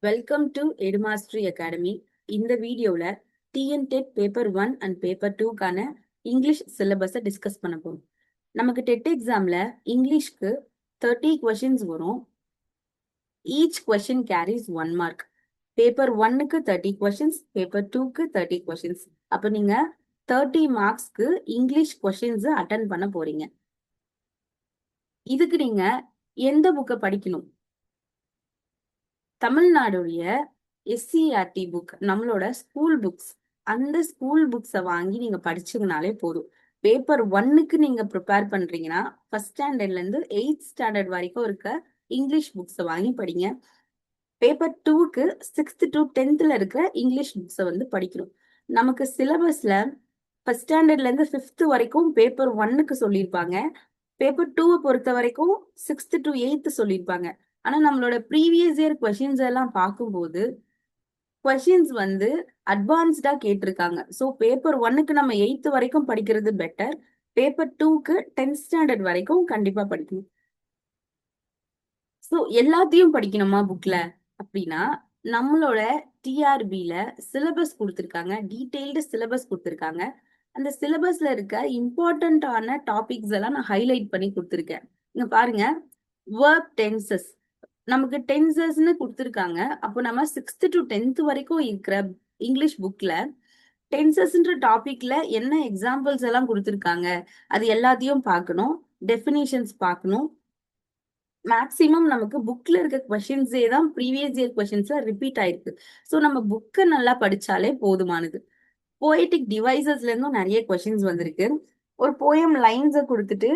Welcome to எடுமாஸ்டரி academy. இந்த வீடியோல TN TET paper 1 and paper 2க்கான இங்கிலீஷ் சிலபஸை டிஸ்கஸ் பண்ண போறோம். நமக்கு டெட் எக்ஸாம்ல இங்கிலீஷ்க்கு 30 கொஸ்டின்ஸ் வரும். Each question carries 1 mark. Paper 1க்கு 30 கொஸ்டின்ஸ், பேப்பர் 2க்கு 30 கொஸ்டின்ஸ். அப்ப நீங்க 30 மார்க்ஸ்க்கு இங்கிலீஷ் கொஸ்டின்ஸ் அட்டன் பண்ண போறீங்க. இதுக்கு நீங்க எந்த புக்கை படிக்கணும்? தமிழ்நாடுடைய எஸ்சிஆர்டி புக், நம்மளோட ஸ்கூல் புக்ஸ், அந்த ஸ்கூல் புக்ஸை வாங்கி நீங்க படிச்சீங்கனாலே போதும். பேப்பர் 1க்கு நீங்க ப்ரிப்பேர் பண்றீங்கன்னா ஃபர்ஸ்ட் ஸ்டாண்டர்ட்ல இருந்து 8th ஸ்டாண்டர்ட் வரைக்கும் இருக்க இங்கிலீஷ் புக்ஸை வாங்கி படிங்க. பேப்பர் 2க்கு 6th to 10th இருக்கிற இங்கிலீஷ் புக்ஸை படிக்கணும். நமக்கு சிலபஸ்ல ஃபர்ஸ்ட் ஸ்டாண்டர்ட்ல இருந்து 5th வரைக்கும் பேப்பர் 1க்கு சொல்லியிருப்பாங்க. பேப்பர் 2 பொறுத்த வரைக்கும் 6th to 8th சொல்லியிருப்பாங்க. ஆனா நம்மளோட ப்ரீவியஸ் இயர் கொஸ்டின்ஸ் எல்லாம் பார்க்கும்போது கொஸ்டின்ஸ் அட்வான்ஸ்டா கேட்டிருக்காங்க. ஸோ பேப்பர் 1க்கு நம்ம 8th வரைக்கும் படிக்கிறது பெட்டர். பேப்பர் 2க்கு 10th ஸ்டாண்டர்ட் வரைக்கும் கண்டிப்பா படிக்கணும். ஸோ எல்லாத்தையும் படிக்கணுமா புக்ல அப்படின்னா, நம்மளோட டிஆர்பில சிலபஸ் கொடுத்துருக்காங்க, டீடைல்டு சிலபஸ் கொடுத்துருக்காங்க. அந்த சிலபஸ்ல இருக்க இம்பார்ட்டன்டான டாபிக்ஸ் எல்லாம் நான் ஹைலைட் பண்ணி கொடுத்துருக்கேன். இங்க பாருங்க, verb tenses நமக்கு டென்சஸ்ன்னு கொடுத்துருக்காங்க. அப்போ நம்ம 6th to 10th வரைக்கும் இருக்கிற இங்கிலீஷ் புக்ல டென்சஸ்ன்ற டாபிக்ல என்ன எக்ஸாம்பிள்ஸ் எல்லாம் கொடுத்துருக்காங்க அது எல்லாத்தையும் பார்க்கணும். டெஃபினிஷன்ஸ் பார்க்கணும். மேக்சிமம் நமக்கு புக்ல இருக்க கொஸ்டின்ஸே தான் ப்ரீவியஸ் இயர் கொஸ்டின்ஸ்ல ரிப்பீட் ஆயிருக்கு. ஸோ நம்ம புக்கை நல்லா படிச்சாலே போதுமானது. போயட்டிக் டிவைசஸ்ல இருந்தும் நிறைய கொஸ்டின்ஸ் வந்திருக்கு. ஒரு போயம் லைன்ஸை கொடுத்துட்டு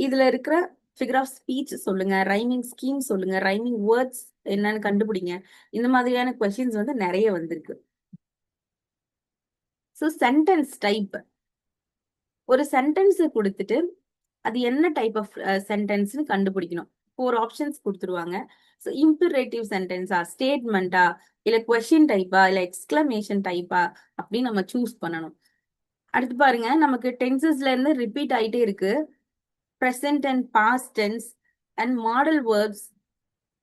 இதுல இருக்கிற ஃபிகர் ஆஃப் ஸ்பீச் சொல்லுங்க, ரைமிங் ஸ்கீம் சொல்லுங்க, ரைமிங் வேர்ட்ஸ் என்னன்னு கண்டுபிடிங்க. இந்த மாதிரியான கொஸ்டின்ஸ் நிறைய வந்திருக்கு. ஸோ சென்டென்ஸ் டைப், ஒரு சென்டென்ஸ் கொடுத்துட்டு அது என்ன டைப் ஆஃப் சென்டென்ஸ்னு கண்டுபிடிக்கணும். 4 ஆப்ஷன்ஸ் கொடுத்துருவாங்க. ஸோ இம்பரேட்டிவ் சென்டென்ஸா, ஸ்டேட்மெண்டா, இல்ல கொஸ்டின் டைப்பா, இல்ல எக்ஸ்கிளமேஷன் டைப்பா அப்படின்னு நம்ம சூஸ் பண்ணணும். அடுத்து பாருங்க, நமக்கு டென்சஸ்ல இருந்து ரிப்பீட் ஆயிட்டே இருக்கு. present and past tense and model verbs,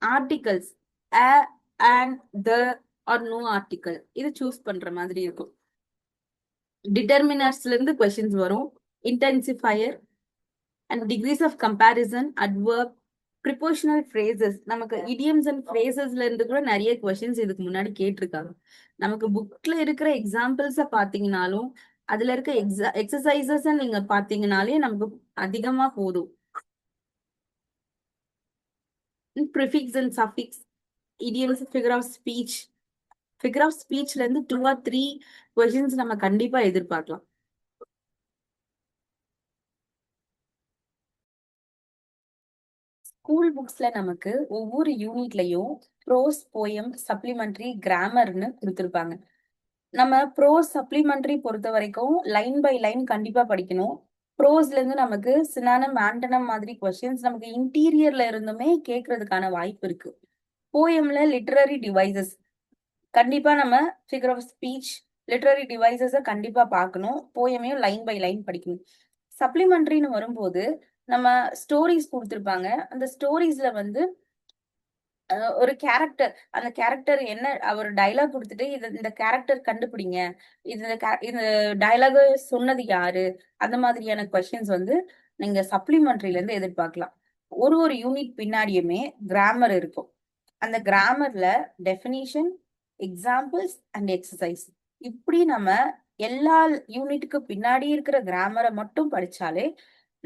articles a and the or no article இது சூஸ் பண்ற மாதிரி இருக்கும். டிட்டர்மினர்ஸ்ல இருந்து கொஸ்டின்ஸ் வரும். இன்டென்சிஃபையர் and degrees of comparison, adverb, prepositional phrases, நமக்கு idioms and phrasesல இருந்து கூட நிறைய கொஸ்டின்ஸ் இதுக்கு முன்னாடி கேட்டிருக்காங்க. நமக்கு புக்ல இருக்கிற எக்ஸாம்பிள்ஸ பாத்தீங்கன்னாலும் அதுல இருக்க எக்ஸசைசஸ் நீங்க பாத்தீங்கன்னாலே நமக்கு அதிகமா போதும். Prefix and suffix, idioms, figure of speech, figure of speechல இருந்து 2 or 3 கொஸ்டின்ஸ் நம்ம கண்டிப்பா எதிர்பார்க்கலாம். ஸ்கூல் புக்ஸ்ல நமக்கு ஒவ்வொரு யூனிட்லயும் ப்ரோஸ், போயம், சப்ளிமெண்டரி, கிராமர்னு கொடுத்துருப்பாங்க. நம்ம ப்ரோஸ் சப்ளிமெண்டரி பொறுத்த வரைக்கும் லைன் பை லைன் கண்டிப்பா படிக்கணும். ப்ரோஸ்ல இருந்து நமக்கு சினானம், ஆண்டனம் மாதிரி கொஸ்டின்ஸ் நமக்கு இன்டீரியர்ல இருந்துமே கேட்கறதுக்கான வாய்ப்பு இருக்கு. போயம்ல லிட்டரரி டிவைசஸ் கண்டிப்பா நம்ம ஃபிகர் ஆஃப் ஸ்பீச், லிட்டரரி டிவைசஸ கண்டிப்பா பார்க்கணும். போயமையும் லைன் பை லைன் படிக்கணும். சப்ளிமெண்டரின்னு வரும்போது நம்ம ஸ்டோரிஸ் கொடுத்துருப்பாங்க. அந்த ஸ்டோரிஸ்ல ஒரு கேரக்டர், அந்த கேரக்டர் என்ன, அவர் டைலாக் கொடுத்துட்டு இந்த கேரக்டர் கண்டுபிடிங்க, இந்த டைலாக் சொன்னது யாரு, அந்த மாதிரியான கொஸ்டின்ஸ் நீங்க சப்ளிமெண்டரியில இருந்து எதிர்பார்க்கலாம். ஒரு யூனிட் பின்னாடியுமே கிராமர் இருக்கும். அந்த கிராமர்ல டெஃபினிஷன், எக்ஸாம்பிள்ஸ் அண்ட் எக்ஸசைஸ், இப்படி நம்ம எல்லா யூனிட்டுக்கு பின்னாடி இருக்கிற கிராமரை மட்டும் படிச்சாலே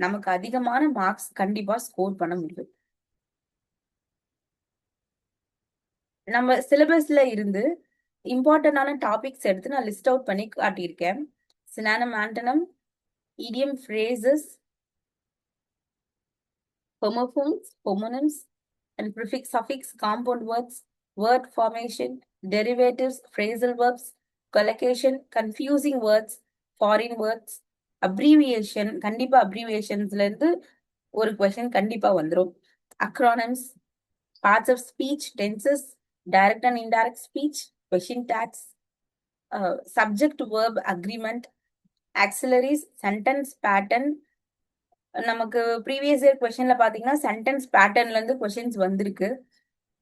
நமக்கு அதிகமான மார்க்ஸ் கண்டிப்பா ஸ்கோர் பண்ண முடியும். நம்ம சிலபஸ்ல இருந்து இம்பார்ட்டன்டான டாபிக்ஸ் எடுத்து நான் லிஸ்ட் அவுட் பண்ணி காட்டியிருக்கேன். Synonym, antonym, idiom, phrases, homophones, homonyms and prefix, suffix, compound words, word formation, derivatives, phrasal verbs, collocation, confusing words, foreign words, abbreviation, கண்டிப்பா abbreviationsல இருந்து ஒரு கொஸ்டின் கண்டிப்பா வந்துரும். acronyms, parts of speech, tenses, direct and indirect speech, question tags, subject verb agreement, auxiliaries, sentence pattern. நமக்கு previous year கொஸ்டின்ல பாத்தீங்கன்னா sentence பேட்டர்ன்ல இருந்து கொஸ்டின்ஸ் வந்திருக்கு.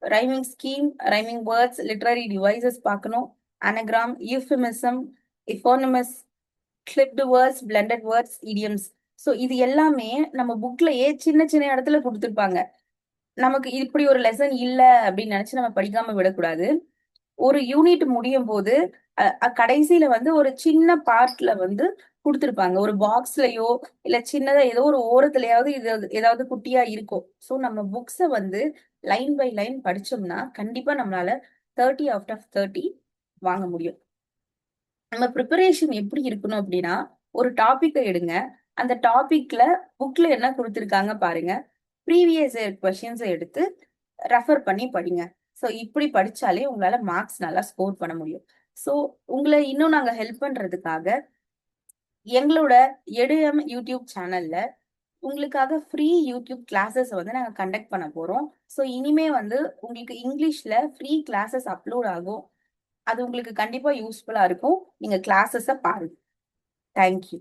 Rhyming scheme, rhyming words, literary devices பார்க்கணும். Anagram, euphemism, eponyms, clipped words, blended words, idioms. So இது எல்லாமே நம்ம புக்லயே சின்ன சின்ன இடத்துல கொடுத்துருப்பாங்க. நமக்கு இப்படி ஒரு லெசன் இல்ல அப்படின்னு நினைச்சு நம்ம படிக்காம விடக்கூடாது. ஒரு யூனிட் முடியும் போது கடைசியில வந்து ஒரு சின்ன பார்ட்ல வந்து கொடுத்துருப்பாங்க. ஒரு பாக்ஸ்லயோ இல்ல சின்னதா ஏதோ ஒரு ஓரத்துலயாவது இது ஏதாவது குட்டியா இருக்கும். ஸோ நம்ம புக்ஸ வந்து லைன் பை லைன் படிச்சோம்னா கண்டிப்பா நம்மளால 30 அவுட் ஆஃப் 30 வாங்க முடியும். நம்ம ப்ரிப்பரேஷன் எப்படி இருக்கணும் அப்படின்னா, ஒரு டாபிக்கை எடுங்க. அந்த டாபிக்ல புக்ல என்ன கொடுத்துருக்காங்க பாருங்க. ப்ரீவியஸ் இயர் கொஸ்டின்ஸை எடுத்து ரெஃபர் பண்ணி படிங்க. ஸோ இப்படி படிச்சாலே உங்களால மார்க்ஸ் நல்லா ஸ்கோர் பண்ண முடியும். ஸோ உங்களை இன்னும் நாங்க ஹெல்ப் பண்றதுக்காக எங்களோட எடுஎம் யூடியூப் சேனல்ல உங்களுக்காக ஃப்ரீ யூடியூப் கிளாஸஸ் வந்து நாங்க கண்டக்ட் பண்ண போறோம். ஸோ இனிமே வந்து உங்களுக்கு இங்கிலீஷ்ல ஃப்ரீ கிளாஸஸ் அப்லோட் ஆகும். அது உங்களுக்கு கண்டிப்பா யூஸ்ஃபுல்லா இருக்கும். நீங்க கிளாஸஸ பாருங்க. தேங்க்யூ.